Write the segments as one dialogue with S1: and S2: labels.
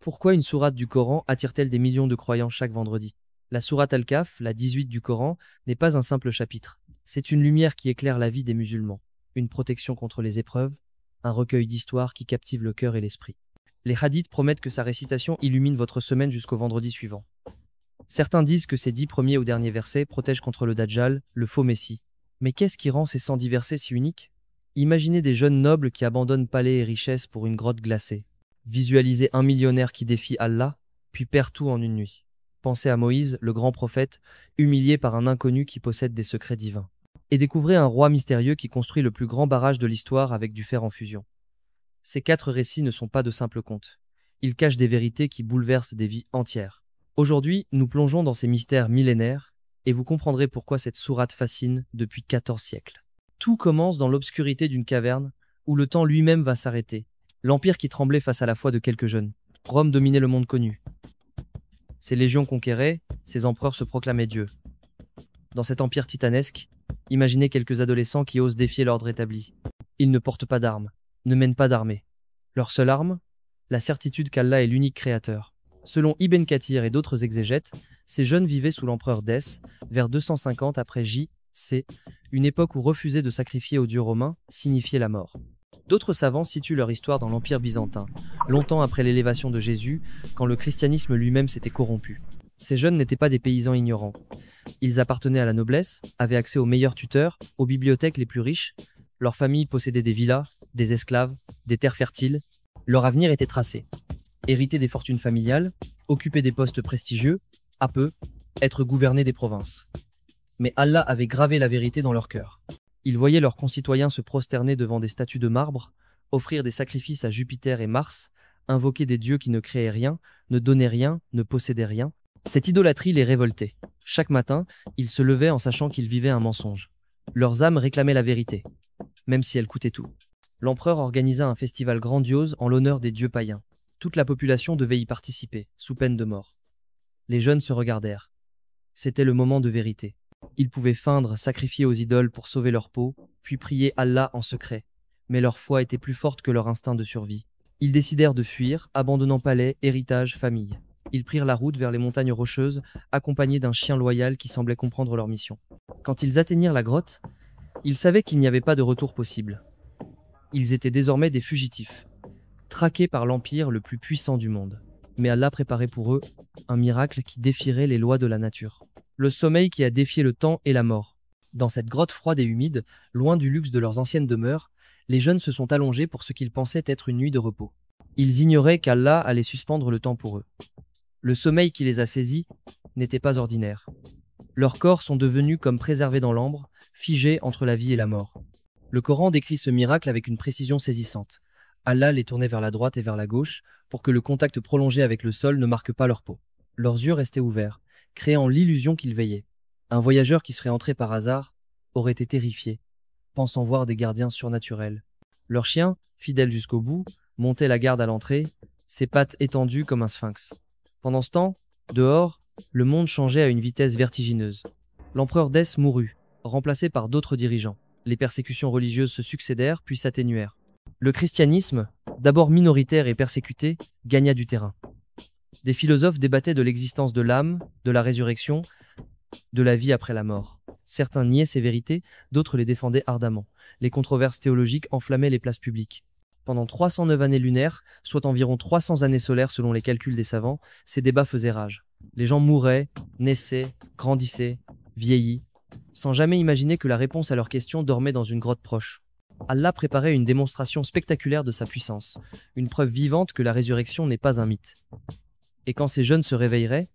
S1: Pourquoi une sourate du Coran attire-t-elle des millions de croyants chaque vendredi? La sourate Al-Kahf, la 18 du Coran, n'est pas un simple chapitre. C'est une lumière qui éclaire la vie des musulmans, une protection contre les épreuves, un recueil d'histoires qui captive le cœur et l'esprit. Les hadiths promettent que sa récitation illumine votre semaine jusqu'au vendredi suivant. Certains disent que ces 10 premiers ou derniers versets protègent contre le Dajjal, le faux messie. Mais qu'est-ce qui rend ces 110 versets si uniques? Imaginez des jeunes nobles qui abandonnent palais et richesses pour une grotte glacée. Visualisez un millionnaire qui défie Allah, puis perd tout en une nuit. Pensez à Moïse, le grand prophète, humilié par un inconnu qui possède des secrets divins. Et découvrez un roi mystérieux qui construit le plus grand barrage de l'histoire avec du fer en fusion. Ces 4 récits ne sont pas de simples contes. Ils cachent des vérités qui bouleversent des vies entières. Aujourd'hui, nous plongeons dans ces mystères millénaires, et vous comprendrez pourquoi cette sourate fascine depuis 14 siècles. Tout commence dans l'obscurité d'une caverne, où le temps lui-même va s'arrêter. L'empire qui tremblait face à la foi de quelques jeunes. Rome dominait le monde connu. Ses légions conquéraient, ses empereurs se proclamaient dieux. Dans cet empire titanesque, imaginez quelques adolescents qui osent défier l'ordre établi. Ils ne portent pas d'armes, ne mènent pas d'armée. Leur seule arme? La certitude qu'Allah est l'unique créateur. Selon Ibn Kathir et d'autres exégètes, ces jeunes vivaient sous l'empereur Dès, vers 250 après J.C., une époque où refuser de sacrifier aux dieux romains signifiait la mort. D'autres savants situent leur histoire dans l'Empire byzantin, longtemps après l'élévation de Jésus, quand le christianisme lui-même s'était corrompu. Ces jeunes n'étaient pas des paysans ignorants. Ils appartenaient à la noblesse, avaient accès aux meilleurs tuteurs, aux bibliothèques les plus riches. Leurs familles possédaient des villas, des esclaves, des terres fertiles. Leur avenir était tracé. Hériter des fortunes familiales, occuper des postes prestigieux, à peu, être gouvernés des provinces. Mais Allah avait gravé la vérité dans leur cœur. Ils voyaient leurs concitoyens se prosterner devant des statues de marbre, offrir des sacrifices à Jupiter et Mars, invoquer des dieux qui ne créaient rien, ne donnaient rien, ne possédaient rien. Cette idolâtrie les révoltait. Chaque matin, ils se levaient en sachant qu'ils vivaient un mensonge. Leurs âmes réclamaient la vérité, même si elle coûtait tout. L'empereur organisa un festival grandiose en l'honneur des dieux païens. Toute la population devait y participer, sous peine de mort. Les jeunes se regardèrent. C'était le moment de vérité. Ils pouvaient feindre, sacrifier aux idoles pour sauver leur peau, puis prier Allah en secret. Mais leur foi était plus forte que leur instinct de survie. Ils décidèrent de fuir, abandonnant palais, héritage, famille. Ils prirent la route vers les montagnes rocheuses, accompagnés d'un chien loyal qui semblait comprendre leur mission. Quand ils atteignirent la grotte, ils savaient qu'il n'y avait pas de retour possible. Ils étaient désormais des fugitifs, traqués par l'empire le plus puissant du monde. Mais Allah préparait pour eux un miracle qui défierait les lois de la nature. Le sommeil qui a défié le temps et la mort. Dans cette grotte froide et humide, loin du luxe de leurs anciennes demeures, les jeunes se sont allongés pour ce qu'ils pensaient être une nuit de repos. Ils ignoraient qu'Allah allait suspendre le temps pour eux. Le sommeil qui les a saisis n'était pas ordinaire. Leurs corps sont devenus comme préservés dans l'ambre, figés entre la vie et la mort. Le Coran décrit ce miracle avec une précision saisissante. Allah les tournait vers la droite et vers la gauche pour que le contact prolongé avec le sol ne marque pas leur peau. Leurs yeux restaient ouverts, créant l'illusion qu'ils veillaient. Un voyageur qui serait entré par hasard aurait été terrifié, pensant voir des gardiens surnaturels. Leur chien, fidèle jusqu'au bout, montait la garde à l'entrée, ses pattes étendues comme un sphinx. Pendant ce temps, dehors, le monde changeait à une vitesse vertigineuse. L'empereur Dès mourut, remplacé par d'autres dirigeants. Les persécutions religieuses se succédèrent puis s'atténuèrent. Le christianisme, d'abord minoritaire et persécuté, gagna du terrain. Des philosophes débattaient de l'existence de l'âme, de la résurrection, de la vie après la mort. Certains niaient ces vérités, d'autres les défendaient ardemment. Les controverses théologiques enflammaient les places publiques. Pendant 309 années lunaires, soit environ 300 années solaires selon les calculs des savants, ces débats faisaient rage. Les gens mouraient, naissaient, grandissaient, vieillis, sans jamais imaginer que la réponse à leurs questions dormait dans une grotte proche. Allah préparait une démonstration spectaculaire de sa puissance, une preuve vivante que la résurrection n'est pas un mythe. Et quand ces jeunes se réveilleraient,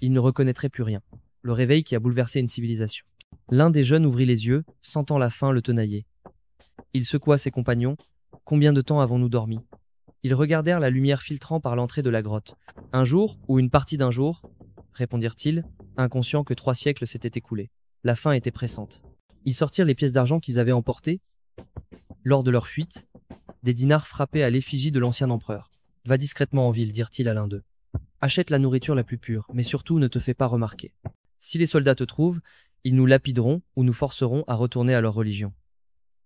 S1: ils ne reconnaîtraient plus rien. Le réveil qui a bouleversé une civilisation. L'un des jeunes ouvrit les yeux, sentant la faim le tenailler. Il secoua ses compagnons. « Combien de temps avons-nous dormi ?» Ils regardèrent la lumière filtrant par l'entrée de la grotte. « Un jour, ou une partie d'un jour ?» répondirent-ils, inconscients que 3 siècles s'étaient écoulés. La faim était pressante. Ils sortirent les pièces d'argent qu'ils avaient emportées. Lors de leur fuite, des dinars frappaient à l'effigie de l'ancien empereur. « Va discrètement en ville, dirent-ils à l'un d'eux. Achète la nourriture la plus pure, mais surtout ne te fais pas remarquer. Si les soldats te trouvent, ils nous lapideront ou nous forceront à retourner à leur religion. »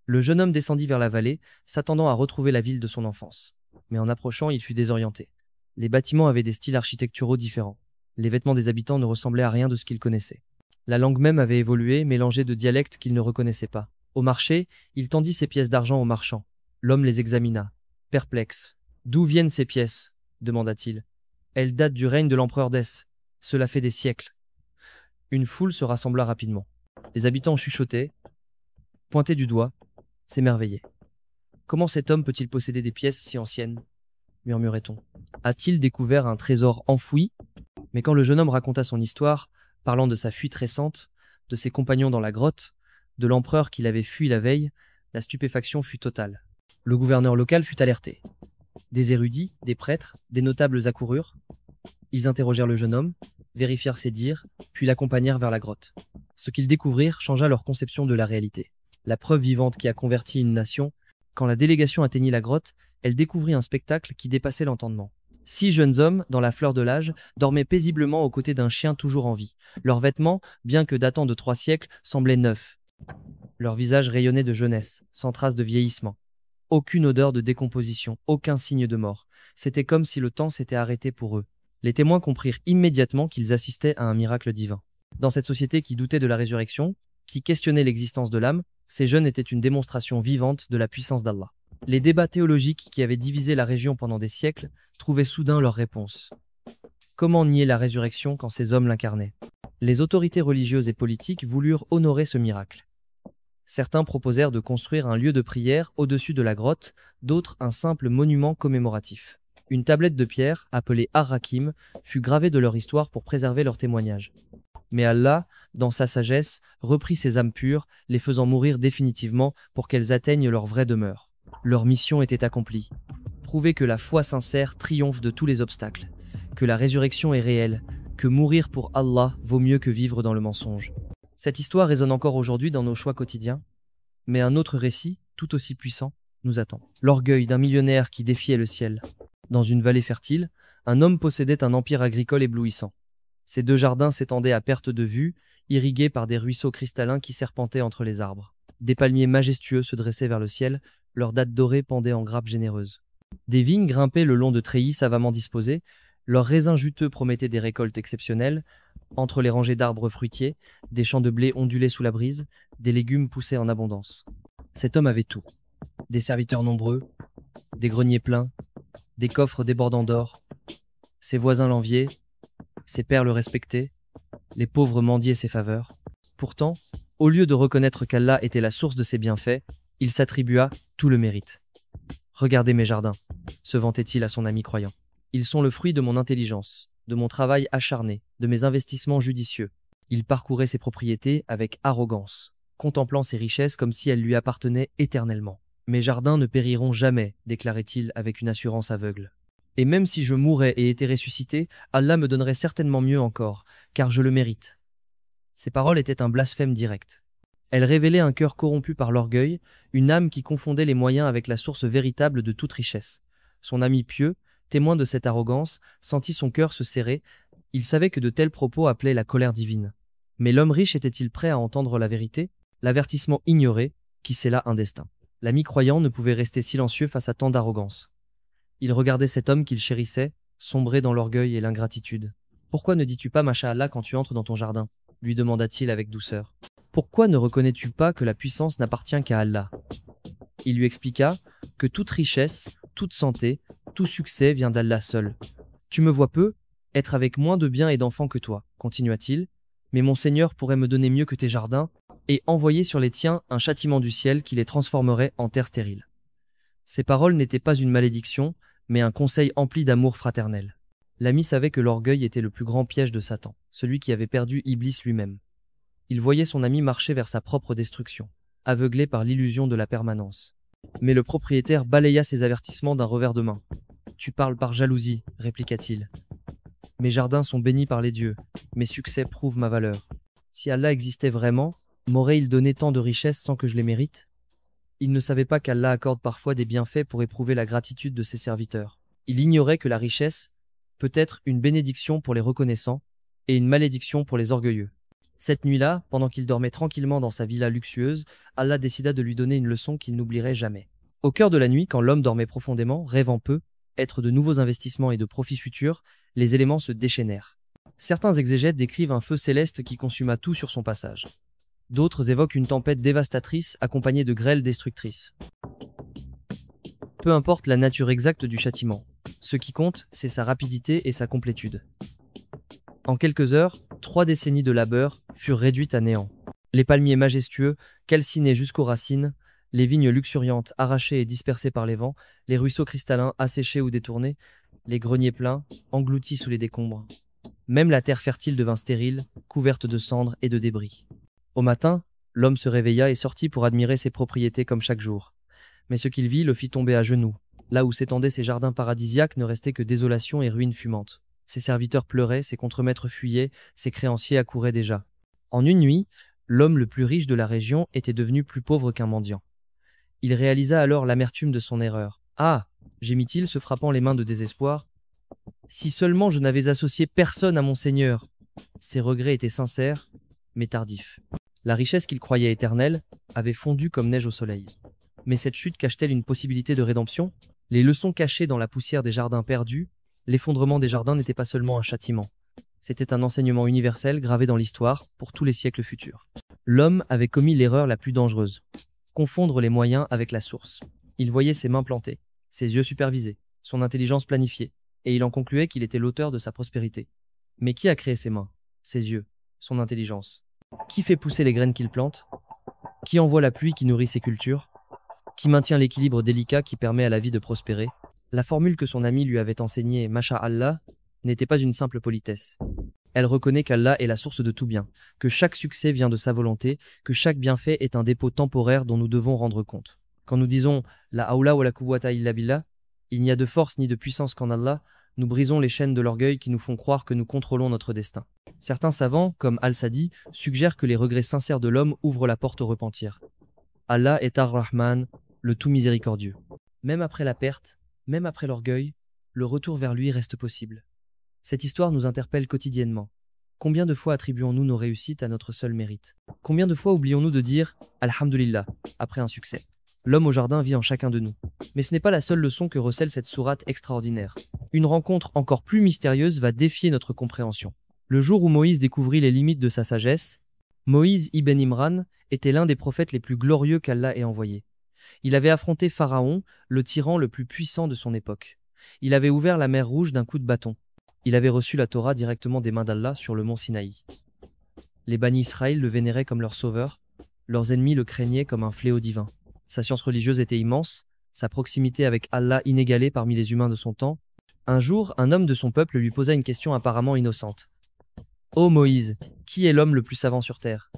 S1: Le jeune homme descendit vers la vallée, s'attendant à retrouver la ville de son enfance. Mais en approchant, il fut désorienté. Les bâtiments avaient des styles architecturaux différents. Les vêtements des habitants ne ressemblaient à rien de ce qu'ils connaissaient. La langue même avait évolué, mélangée de dialectes qu'ils ne reconnaissaient pas. Au marché, il tendit ses pièces d'argent aux marchands. L'homme les examina, perplexe. « D'où viennent ces pièces ?» demanda-t-il. « Elles datent du règne de l'empereur Dès. Cela fait des siècles. » Une foule se rassembla rapidement. Les habitants chuchotaient, pointaient du doigt, s'émerveillaient. « Comment cet homme peut-il posséder des pièces si anciennes ?» murmurait-on. A-t-il découvert un trésor enfoui? Mais quand le jeune homme raconta son histoire, parlant de sa fuite récente, de ses compagnons dans la grotte, de l'empereur qu'il avait fui la veille, la stupéfaction fut totale. Le gouverneur local fut alerté. Des érudits, des prêtres, des notables accoururent. Ils interrogèrent le jeune homme, vérifièrent ses dires, puis l'accompagnèrent vers la grotte. Ce qu'ils découvrirent changea leur conception de la réalité. La preuve vivante qui a converti une nation, quand la délégation atteignit la grotte, elle découvrit un spectacle qui dépassait l'entendement. 6 jeunes hommes, dans la fleur de l'âge, dormaient paisiblement aux côtés d'un chien toujours en vie. Leurs vêtements, bien que datant de 3 siècles, semblaient neufs. Leurs visages rayonnaient de jeunesse, sans trace de vieillissement. Aucune odeur de décomposition, aucun signe de mort. C'était comme si le temps s'était arrêté pour eux. Les témoins comprirent immédiatement qu'ils assistaient à un miracle divin. Dans cette société qui doutait de la résurrection, qui questionnait l'existence de l'âme, ces jeunes étaient une démonstration vivante de la puissance d'Allah. Les débats théologiques qui avaient divisé la région pendant des siècles trouvaient soudain leur réponse. Comment nier la résurrection quand ces hommes l'incarnaient? Les autorités religieuses et politiques voulurent honorer ce miracle. Certains proposèrent de construire un lieu de prière au-dessus de la grotte, d'autres un simple monument commémoratif. Une tablette de pierre, appelée Ar-Rakim, fut gravée de leur histoire pour préserver leur témoignage. Mais Allah, dans sa sagesse, reprit ces âmes pures, les faisant mourir définitivement pour qu'elles atteignent leur vraie demeure. Leur mission était accomplie. Prouver que la foi sincère triomphe de tous les obstacles, que la résurrection est réelle, que mourir pour Allah vaut mieux que vivre dans le mensonge. Cette histoire résonne encore aujourd'hui dans nos choix quotidiens, mais un autre récit, tout aussi puissant, nous attend. L'orgueil d'un millionnaire qui défiait le ciel. Dans une vallée fertile, un homme possédait un empire agricole éblouissant. Ses 2 jardins s'étendaient à perte de vue, irrigués par des ruisseaux cristallins qui serpentaient entre les arbres. Des palmiers majestueux se dressaient vers le ciel, leurs dattes dorées pendaient en grappes généreuses. Des vignes grimpaient le long de treillis savamment disposés, leurs raisins juteux promettaient des récoltes exceptionnelles. Entre les rangées d'arbres fruitiers, des champs de blé ondulaient sous la brise, des légumes poussaient en abondance. Cet homme avait tout. Des serviteurs nombreux, des greniers pleins, des coffres débordant d'or. Ses voisins l'enviaient, ses pairs le respectaient, les pauvres mendiaient ses faveurs. Pourtant, au lieu de reconnaître qu'Allah était la source de ses bienfaits, il s'attribua tout le mérite. « Regardez mes jardins », se vantait-il à son ami croyant. « Ils sont le fruit de mon intelligence, de mon travail acharné, de mes investissements judicieux. » Il parcourait ses propriétés avec arrogance, contemplant ses richesses comme si elles lui appartenaient éternellement. « Mes jardins ne périront jamais, déclarait-il avec une assurance aveugle. Et même si je mourais et étais ressuscité, Allah me donnerait certainement mieux encore, car je le mérite. » Ces paroles étaient un blasphème direct. Elles révélaient un cœur corrompu par l'orgueil, une âme qui confondait les moyens avec la source véritable de toute richesse. Son ami pieux, témoin de cette arrogance, sentit son cœur se serrer. Il savait que de tels propos appelaient la colère divine. Mais l'homme riche était-il prêt à entendre la vérité? L'avertissement ignoré, qui scella un destin. L'ami croyant ne pouvait rester silencieux face à tant d'arrogance. Il regardait cet homme qu'il chérissait, sombrer dans l'orgueil et l'ingratitude. « Pourquoi ne dis-tu pas Masha'Allah quand tu entres dans ton jardin ?» lui demanda-t-il avec douceur. « Pourquoi ne reconnais-tu pas que la puissance n'appartient qu'à Allah ?» Il lui expliqua que toute richesse, toute santé, tout succès vient d'Allah seul. « Tu me vois peu, être avec moins de biens et d'enfants que toi, continua-t-il, mais mon Seigneur pourrait me donner mieux que tes jardins et envoyer sur les tiens un châtiment du ciel qui les transformerait en terre stérile. » Ces paroles n'étaient pas une malédiction, mais un conseil empli d'amour fraternel. L'ami savait que l'orgueil était le plus grand piège de Satan, celui qui avait perdu Iblis lui-même. Il voyait son ami marcher vers sa propre destruction, aveuglé par l'illusion de la permanence. Mais le propriétaire balaya ses avertissements d'un revers de main. « Tu parles par jalousie, répliqua-t-il. Mes jardins sont bénis par les dieux, mes succès prouvent ma valeur. Si Allah existait vraiment, m'aurait-il donné tant de richesses sans que je les mérite ? » Il ne savait pas qu'Allah accorde parfois des bienfaits pour éprouver la gratitude de ses serviteurs. Il ignorait que la richesse peut être une bénédiction pour les reconnaissants et une malédiction pour les orgueilleux. Cette nuit-là, pendant qu'il dormait tranquillement dans sa villa luxueuse, Allah décida de lui donner une leçon qu'il n'oublierait jamais. Au cœur de la nuit, quand l'homme dormait profondément, rêvant peu, être de nouveaux investissements et de profits futurs, les éléments se déchaînèrent. Certains exégètes décrivent un feu céleste qui consuma tout sur son passage. D'autres évoquent une tempête dévastatrice accompagnée de grêles destructrices. Peu importe la nature exacte du châtiment, ce qui compte, c'est sa rapidité et sa complétude. En quelques heures, 3 décennies de labeur furent réduites à néant. Les palmiers majestueux, calcinés jusqu'aux racines, les vignes luxuriantes arrachées et dispersées par les vents, les ruisseaux cristallins asséchés ou détournés, les greniers pleins, engloutis sous les décombres. Même la terre fertile devint stérile, couverte de cendres et de débris. Au matin, l'homme se réveilla et sortit pour admirer ses propriétés comme chaque jour. Mais ce qu'il vit le fit tomber à genoux. Là où s'étendaient ses jardins paradisiaques ne restait que désolation et ruines fumantes. Ses serviteurs pleuraient, ses contremaîtres fuyaient, ses créanciers accouraient déjà. En une nuit, l'homme le plus riche de la région était devenu plus pauvre qu'un mendiant. Il réalisa alors l'amertume de son erreur. « Ah !» gémit-il, se frappant les mains de désespoir. « Si seulement je n'avais associé personne à mon Seigneur !» Ses regrets étaient sincères, mais tardifs. La richesse qu'il croyait éternelle avait fondu comme neige au soleil. Mais cette chute cache-t-elle une possibilité de rédemption? Les leçons cachées dans la poussière des jardins perdus, l'effondrement des jardins n'était pas seulement un châtiment. C'était un enseignement universel gravé dans l'histoire pour tous les siècles futurs. L'homme avait commis l'erreur la plus dangereuse. Confondre les moyens avec la source. Il voyait ses mains plantées, ses yeux supervisés, son intelligence planifiée, et il en concluait qu'il était l'auteur de sa prospérité. Mais qui a créé ses mains, ses yeux, son intelligence? Qui fait pousser les graines qu'il plante? Qui envoie la pluie qui nourrit ses cultures? Qui maintient l'équilibre délicat qui permet à la vie de prospérer? La formule que son ami lui avait enseignée, Masha'Allah, n'était pas une simple politesse. Elle reconnaît qu'Allah est la source de tout bien, que chaque succès vient de sa volonté, que chaque bienfait est un dépôt temporaire dont nous devons rendre compte. Quand nous disons « La hawla wa la quwwata illa billah », il n'y a de force ni de puissance qu'en Allah, nous brisons les chaînes de l'orgueil qui nous font croire que nous contrôlons notre destin. Certains savants, comme Al-Sadi, suggèrent que les regrets sincères de l'homme ouvrent la porte au repentir. Allah est Ar-Rahman, le tout miséricordieux. Même après la perte, même après l'orgueil, le retour vers lui reste possible. Cette histoire nous interpelle quotidiennement. Combien de fois attribuons-nous nos réussites à notre seul mérite? Combien de fois oublions-nous de dire « Alhamdulillah » après un succès? L'homme au jardin vit en chacun de nous. Mais ce n'est pas la seule leçon que recèle cette sourate extraordinaire. Une rencontre encore plus mystérieuse va défier notre compréhension. Le jour où Moïse découvrit les limites de sa sagesse, Moïse ibn Imran était l'un des prophètes les plus glorieux qu'Allah ait envoyés. Il avait affronté Pharaon, le tyran le plus puissant de son époque. Il avait ouvert la mer Rouge d'un coup de bâton. Il avait reçu la Torah directement des mains d'Allah sur le mont Sinaï. Les Bani Israël le vénéraient comme leur sauveur, leurs ennemis le craignaient comme un fléau divin. Sa science religieuse était immense, sa proximité avec Allah inégalée parmi les humains de son temps. Un jour, un homme de son peuple lui posa une question apparemment innocente. « Ô Moïse, qui est l'homme le plus savant sur terre ?»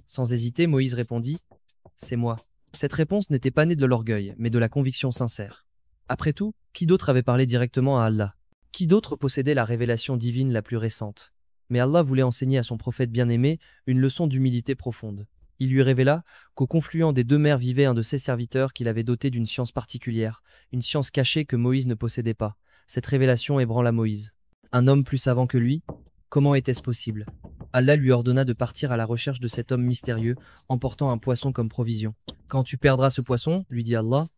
S1: Sans hésiter, Moïse répondit « C'est moi ». Cette réponse n'était pas née de l'orgueil, mais de la conviction sincère. Après tout, qui d'autre avait parlé directement à Allah? Qui d'autre possédait la révélation divine la plus récente? Mais Allah voulait enseigner à son prophète bien-aimé une leçon d'humilité profonde. Il lui révéla qu'au confluent des 2 mers vivait un de ses serviteurs qu'il avait doté d'une science particulière, une science cachée que Moïse ne possédait pas. Cette révélation ébranla Moïse. Un homme plus savant que lui? Comment était-ce possible? Allah lui ordonna de partir à la recherche de cet homme mystérieux, emportant un poisson comme provision. « Quand tu perdras ce poisson, lui dit Allah,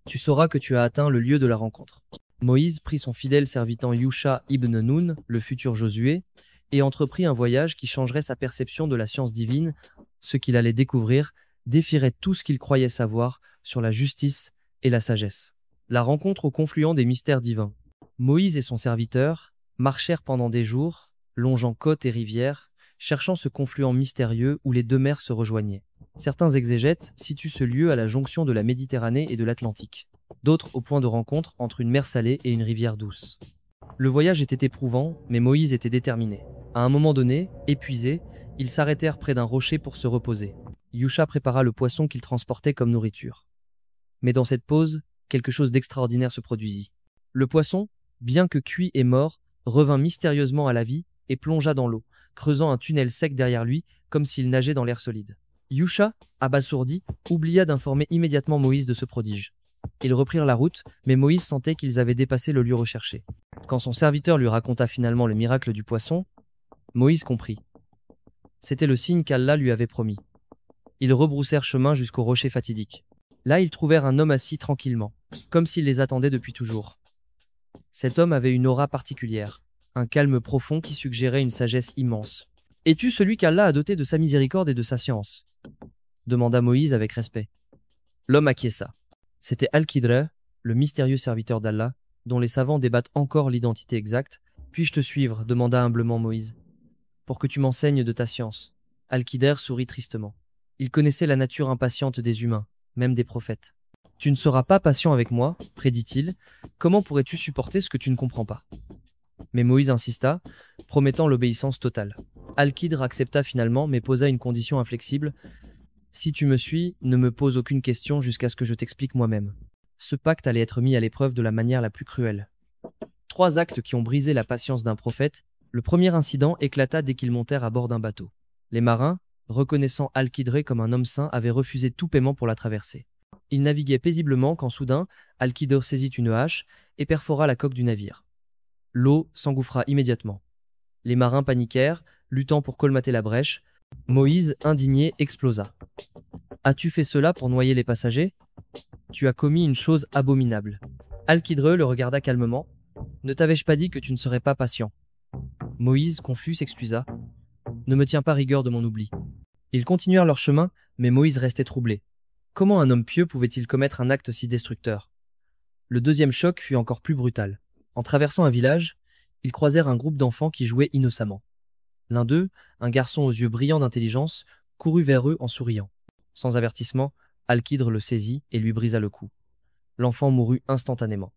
S1: tu sauras que tu as atteint le lieu de la rencontre. » Moïse prit son fidèle serviteur Yusha ibn Nun, le futur Josué, et entreprit un voyage qui changerait sa perception de la science divine. Ce qu'il allait découvrir défierait tout ce qu'il croyait savoir sur la justice et la sagesse. La rencontre au confluent des mystères divins. Moïse et son serviteur marchèrent pendant des jours, longeant côtes et rivières, cherchant ce confluent mystérieux où les 2 mers se rejoignaient. Certains exégètes situent ce lieu à la jonction de la Méditerranée et de l'Atlantique, d'autres au point de rencontre entre une mer salée et une rivière douce. Le voyage était éprouvant, mais Moïse était déterminé. À un moment donné, épuisés, ils s'arrêtèrent près d'un rocher pour se reposer. Yusha prépara le poisson qu'il transportait comme nourriture. Mais dans cette pause, quelque chose d'extraordinaire se produisit. Le poisson, bien que cuit et mort, revint mystérieusement à la vie et plongea dans l'eau, creusant un tunnel sec derrière lui, comme s'il nageait dans l'air solide. Yusha, abasourdi, oublia d'informer immédiatement Moïse de ce prodige. Ils reprirent la route, mais Moïse sentait qu'ils avaient dépassé le lieu recherché. Quand son serviteur lui raconta finalement le miracle du poisson, Moïse comprit. C'était le signe qu'Allah lui avait promis. Ils rebroussèrent chemin jusqu'au rocher fatidique. Là, ils trouvèrent un homme assis tranquillement, comme s'il les attendait depuis toujours. Cet homme avait une aura particulière, un calme profond qui suggérait une sagesse immense. « Es-tu celui qu'Allah a doté de sa miséricorde et de sa science ?» demanda Moïse avec respect. L'homme acquiesça. C'était Al-Qidr, le mystérieux serviteur d'Allah, dont les savants débattent encore l'identité exacte. « Puis-je te suivre ?» demanda humblement Moïse. « Pour que tu m'enseignes de ta science. » Al-Qidr sourit tristement. Il connaissait la nature impatiente des humains, même des prophètes. « Tu ne seras pas patient avec moi, prédit-il. Comment pourrais-tu supporter ce que tu ne comprends pas ?» Mais Moïse insista, promettant l'obéissance totale. Al-Qidr accepta finalement, mais posa une condition inflexible. « Si tu me suis, ne me pose aucune question jusqu'à ce que je t'explique moi-même. » Ce pacte allait être mis à l'épreuve de la manière la plus cruelle. 3 actes qui ont brisé la patience d'un prophète. Le premier incident éclata dès qu'ils montèrent à bord d'un bateau. Les marins, reconnaissant Al-Qidr comme un homme saint, avaient refusé tout paiement pour la traversée. Ils naviguaient paisiblement quand soudain, Al-Qidr saisit une hache et perfora la coque du navire. L'eau s'engouffra immédiatement. Les marins paniquèrent, luttant pour colmater la brèche. Moïse, indigné, explosa. « As-tu fait cela pour noyer les passagers ? Tu as commis une chose abominable. » Al-Qidr le regarda calmement. « Ne t'avais-je pas dit que tu ne serais pas patient ?» Moïse, confus, s'excusa. « Ne me tiens pas rigueur de mon oubli. » Ils continuèrent leur chemin, mais Moïse restait troublé. Comment un homme pieux pouvait-il commettre un acte si destructeur? Le deuxième choc fut encore plus brutal. En traversant un village, ils croisèrent un groupe d'enfants qui jouaient innocemment. L'un d'eux, un garçon aux yeux brillants d'intelligence, courut vers eux en souriant. Sans avertissement, Al-Qidr le saisit et lui brisa le cou. L'enfant mourut instantanément.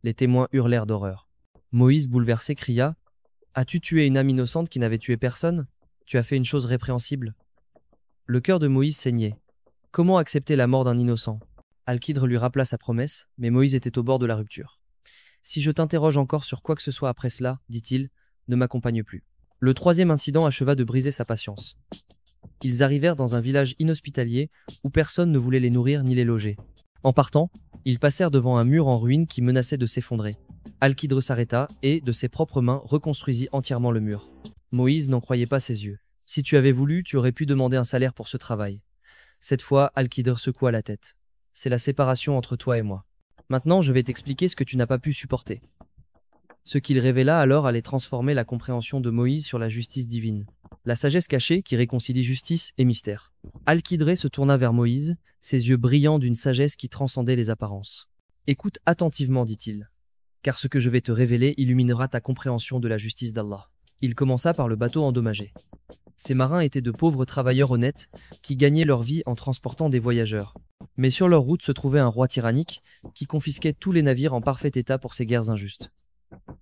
S1: Les témoins hurlèrent d'horreur. Moïse, bouleversé, cria « As-tu tué une âme innocente qui n'avait tué personne? Tu as fait une chose répréhensible. » Le cœur de Moïse saignait. Comment accepter la mort d'un innocent? Al-Qidr lui rappela sa promesse, mais Moïse était au bord de la rupture. « Si je t'interroge encore sur quoi que ce soit après cela, dit-il, ne m'accompagne plus. » Le troisième incident acheva de briser sa patience. Ils arrivèrent dans un village inhospitalier où personne ne voulait les nourrir ni les loger. En partant, ils passèrent devant un mur en ruine qui menaçait de s'effondrer. Al-Qidr s'arrêta et, de ses propres mains, reconstruisit entièrement le mur. Moïse n'en croyait pas ses yeux. « Si tu avais voulu, tu aurais pu demander un salaire pour ce travail. » Cette fois, Al-Qidr secoua la tête. « C'est la séparation entre toi et moi. Maintenant, je vais t'expliquer ce que tu n'as pas pu supporter. » Ce qu'il révéla alors allait transformer la compréhension de Moïse sur la justice divine. La sagesse cachée qui réconcilie justice et mystère. Al-Qidr se tourna vers Moïse, ses yeux brillants d'une sagesse qui transcendait les apparences. « Écoute attentivement, dit-il, car ce que je vais te révéler illuminera ta compréhension de la justice d'Allah. » Il commença par le bateau endommagé. Ces marins étaient de pauvres travailleurs honnêtes qui gagnaient leur vie en transportant des voyageurs. Mais sur leur route se trouvait un roi tyrannique qui confisquait tous les navires en parfait état pour ses guerres injustes.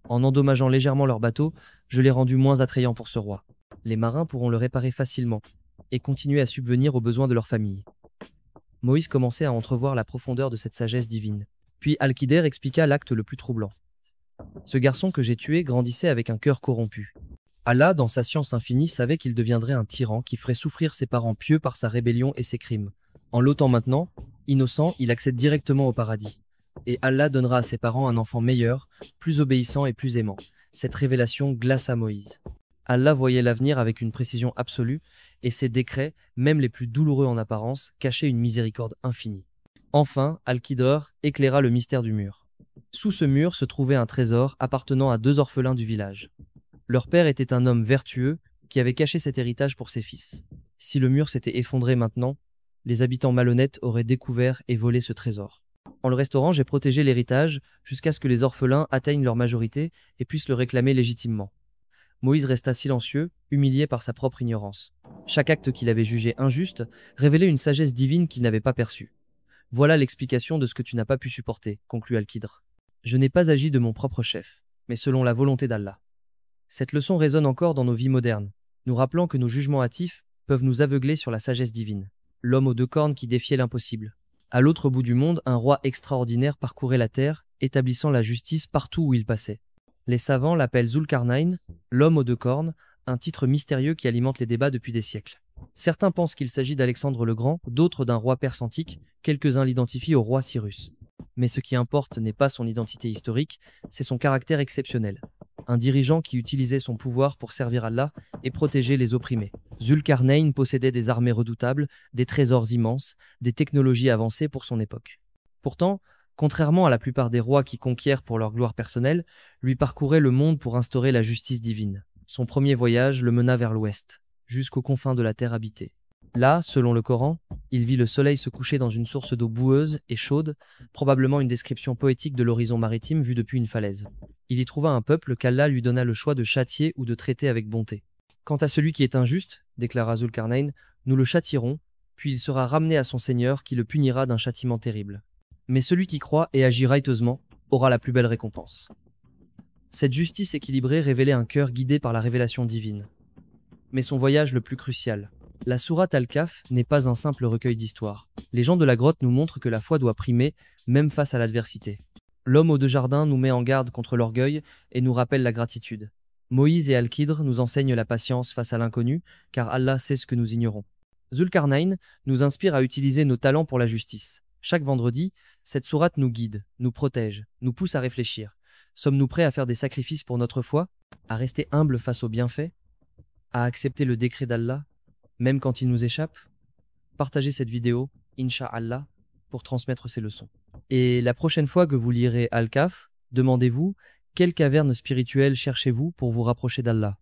S1: En endommageant légèrement leur bateau, je l'ai rendu moins attrayant pour ce roi. Les marins pourront le réparer facilement et continuer à subvenir aux besoins de leur famille. Moïse commençait à entrevoir la profondeur de cette sagesse divine. Puis Al-Qidr expliqua l'acte le plus troublant. Ce garçon que j'ai tué grandissait avec un cœur corrompu. Allah, dans sa science infinie, savait qu'il deviendrait un tyran qui ferait souffrir ses parents pieux par sa rébellion et ses crimes. En l'ôtant maintenant, innocent, il accède directement au paradis. Et Allah donnera à ses parents un enfant meilleur, plus obéissant et plus aimant. Cette révélation glaça Moïse. Allah voyait l'avenir avec une précision absolue, et ses décrets, même les plus douloureux en apparence, cachaient une miséricorde infinie. Enfin, Al-Qidr éclaira le mystère du mur. Sous ce mur se trouvait un trésor appartenant à 2 orphelins du village. Leur père était un homme vertueux qui avait caché cet héritage pour ses fils. Si le mur s'était effondré maintenant, les habitants malhonnêtes auraient découvert et volé ce trésor. En le restaurant, j'ai protégé l'héritage jusqu'à ce que les orphelins atteignent leur majorité et puissent le réclamer légitimement. Moïse resta silencieux, humilié par sa propre ignorance. Chaque acte qu'il avait jugé injuste révélait une sagesse divine qu'il n'avait pas perçue. Voilà l'explication de ce que tu n'as pas pu supporter, conclut Al-Qidr. Je n'ai pas agi de mon propre chef, mais selon la volonté d'Allah. Cette leçon résonne encore dans nos vies modernes, nous rappelant que nos jugements hâtifs peuvent nous aveugler sur la sagesse divine. L'homme aux 2 cornes qui défiait l'impossible. À l'autre bout du monde, un roi extraordinaire parcourait la terre, établissant la justice partout où il passait. Les savants l'appellent Zulkarnain, l'homme aux 2 cornes, un titre mystérieux qui alimente les débats depuis des siècles. Certains pensent qu'il s'agit d'Alexandre le Grand, d'autres d'un roi perse antique, quelques-uns l'identifient au roi Cyrus. Mais ce qui importe n'est pas son identité historique, c'est son caractère exceptionnel. Un dirigeant qui utilisait son pouvoir pour servir Allah et protéger les opprimés. Zulkarnain possédait des armées redoutables, des trésors immenses, des technologies avancées pour son époque. Pourtant, Contrairement à la plupart des rois qui conquièrent pour leur gloire personnelle, lui parcourait le monde pour instaurer la justice divine. Son premier voyage le mena vers l'ouest, jusqu'aux confins de la terre habitée. Là, selon le Coran, il vit le soleil se coucher dans une source d'eau boueuse et chaude, probablement une description poétique de l'horizon maritime vu depuis une falaise. Il y trouva un peuple qu'Allah lui donna le choix de châtier ou de traiter avec bonté. Quant à celui qui est injuste, déclara Zulkarnain, nous le châtierons, puis il sera ramené à son Seigneur qui le punira d'un châtiment terrible. Mais celui qui croit et agit righteusement aura la plus belle récompense. Cette justice équilibrée révélait un cœur guidé par la révélation divine. Mais son voyage le plus crucial. La sourate Al-Kahf n'est pas un simple recueil d'histoires. Les gens de la grotte nous montrent que la foi doit primer, même face à l'adversité. L'homme aux deux jardins nous met en garde contre l'orgueil et nous rappelle la gratitude. Moïse et Al-Qidr nous enseignent la patience face à l'inconnu, car Allah sait ce que nous ignorons. Zulkarnain nous inspire à utiliser nos talents pour la justice. Chaque vendredi, cette sourate nous guide, nous protège, nous pousse à réfléchir. Sommes-nous prêts à faire des sacrifices pour notre foi? À rester humbles face aux bienfaits? À accepter le décret d'Allah, même quand il nous échappe? Partagez cette vidéo, Inch'Allah, pour transmettre ces leçons. Et la prochaine fois que vous lirez Al-Kahf, demandez-vous, quelle caverne spirituelle cherchez-vous pour vous rapprocher d'Allah?